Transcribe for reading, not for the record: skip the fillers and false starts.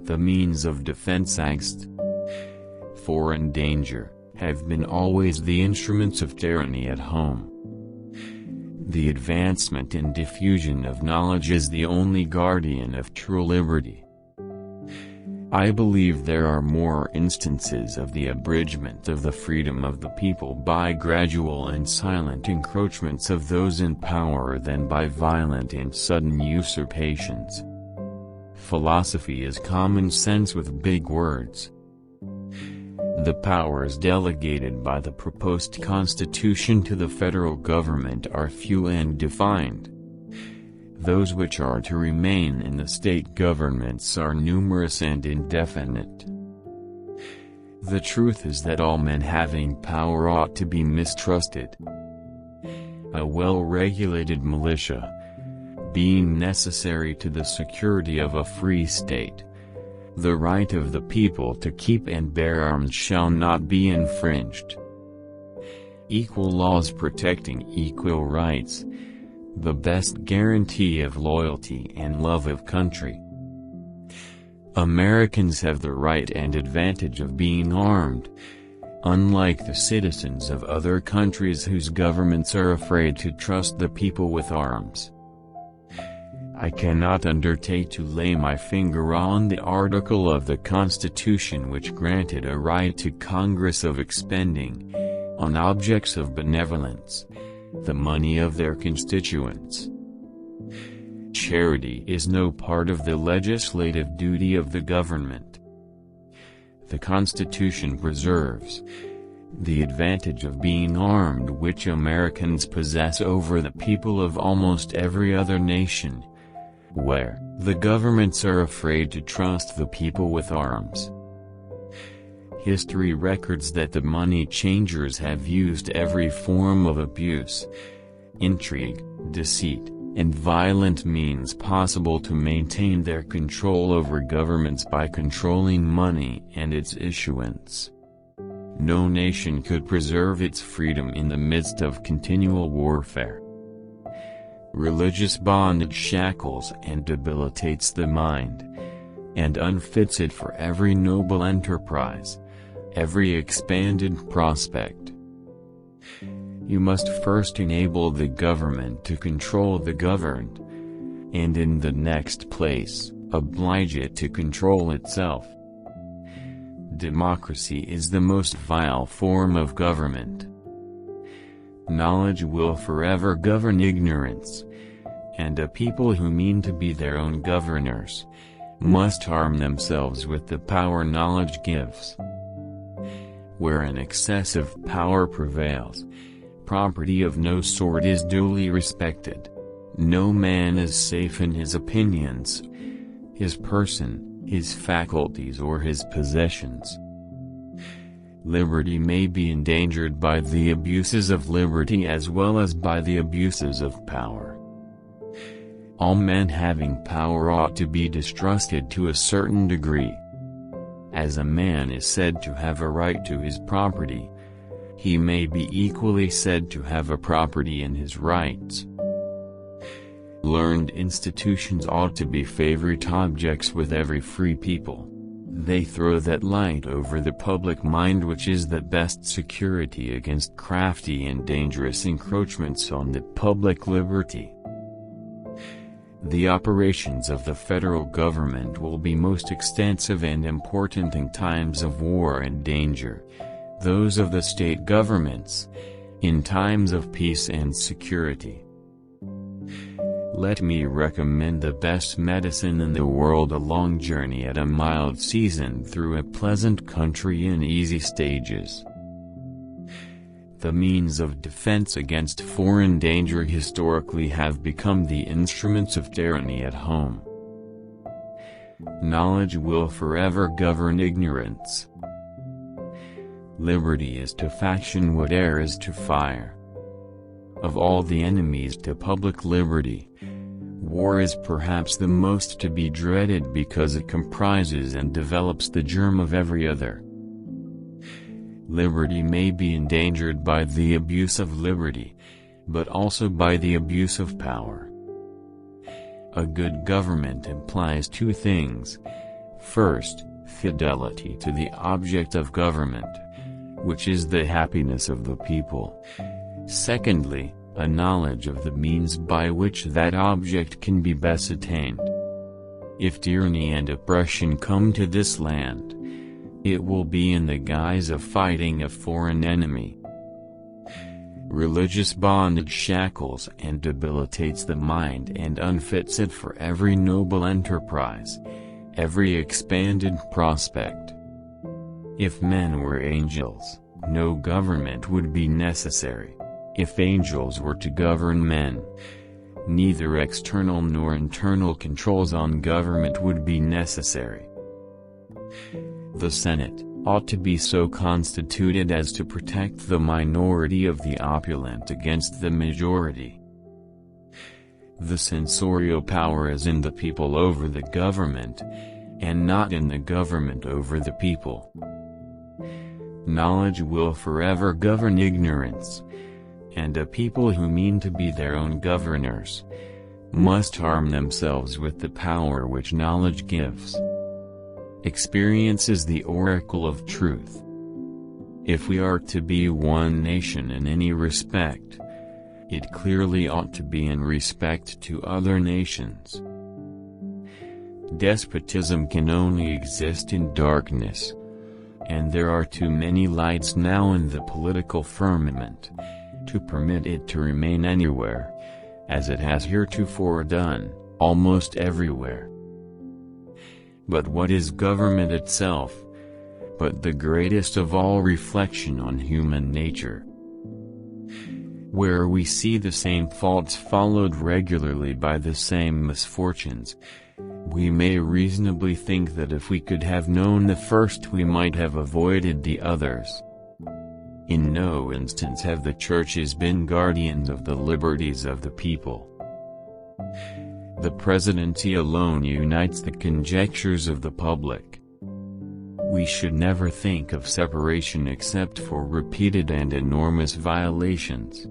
The means of defense against foreign danger have been always the instruments of tyranny at home. The advancement and diffusion of knowledge is the only guardian of true liberty. I believe there are more instances of the abridgment of the freedom of the people by gradual and silent encroachments of those in power than by violent and sudden usurpations. Philosophy is common sense with big words. The powers delegated by the proposed Constitution to the federal government are few and defined. Those which are to remain in the state governments are numerous and indefinite. The truth is that all men having power ought to be mistrusted. A well-regulated militia, being necessary to the security of a free state, the right of the people to keep and bear arms shall not be infringed. Equal laws protecting equal rights, the best guarantee of loyalty and love of country. Americans have the right and advantage of being armed, unlike the citizens of other countries whose governments are afraid to trust the people with arms. I cannot undertake to lay my finger on the article of the Constitution which granted a right to Congress of expending, on objects of benevolence, the money of their constituents. Charity is no part of the legislative duty of the government. The Constitution preserves the advantage of being armed which Americans possess over the people of almost every other nation, where the governments are afraid to trust the people with arms. History records that the money changers have used every form of abuse, intrigue, deceit, and violent means possible to maintain their control over governments by controlling money and its issuance. No nation could preserve its freedom in the midst of continual warfare. Religious bondage shackles and debilitates the mind, and unfits it for every noble enterprise, every expanded prospect. You must first enable the government to control the governed, and in the next place, oblige it to control itself. Democracy is the most vile form of government. Knowledge will forever govern ignorance, and a people who mean to be their own governors must arm themselves with the power knowledge gives. Where an excessive power prevails, property of no sort is duly respected. No man is safe in his opinions, his person, his faculties or his possessions. Liberty may be endangered by the abuses of liberty as well as by the abuses of power. All men having power ought to be distrusted to a certain degree. As a man is said to have a right to his property, he may be equally said to have a property in his rights. Learned institutions ought to be favorite objects with every free people. They throw that light over the public mind which is the best security against crafty and dangerous encroachments on the public liberty. The operations of the federal government will be most extensive and important in times of war and danger, those of the state governments, in times of peace and security. Let me recommend the best medicine in the world: a long journey at a mild season through a pleasant country in easy stages. The means of defense against foreign danger historically have become the instruments of tyranny at home. Knowledge will forever govern ignorance. Liberty is to faction what air is to fire. Of all the enemies to public liberty, war is perhaps the most to be dreaded because it comprises and develops the germ of every other. Liberty may be endangered by the abuse of liberty, but also by the abuse of power. A good government implies two things: First, fidelity to the object of government, which is the happiness of the people. Secondly, a knowledge of the means by which that object can be best attained. If tyranny and oppression come to this land, it will be in the guise of fighting a foreign enemy. Religious bondage shackles and debilitates the mind and unfits it for every noble enterprise, every expanded prospect. If men were angels, no government would be necessary. If angels were to govern men, neither external nor internal controls on government would be necessary. The Senate ought to be so constituted as to protect the minority of the opulent against the majority. The censorial power is in the people over the government, and not in the government over the people. Knowledge will forever govern ignorance, and a people who mean to be their own governors must arm themselves with the power which knowledge gives. Experience is the oracle of truth. If we are to be one nation in any respect, it clearly ought to be in respect to other nations. Despotism can only exist in darkness, and there are too many lights now in the political firmament to permit it to remain anywhere, as it has heretofore done, almost everywhere. But what is government itself, but the greatest of all reflection on human nature? Where we see the same faults followed regularly by the same misfortunes, we may reasonably think that if we could have known the first we might have avoided the others. In no instance have the churches been guardians of the liberties of the people. The presidency alone unites the conjectures of the public. We should never think of separation except for repeated and enormous violations.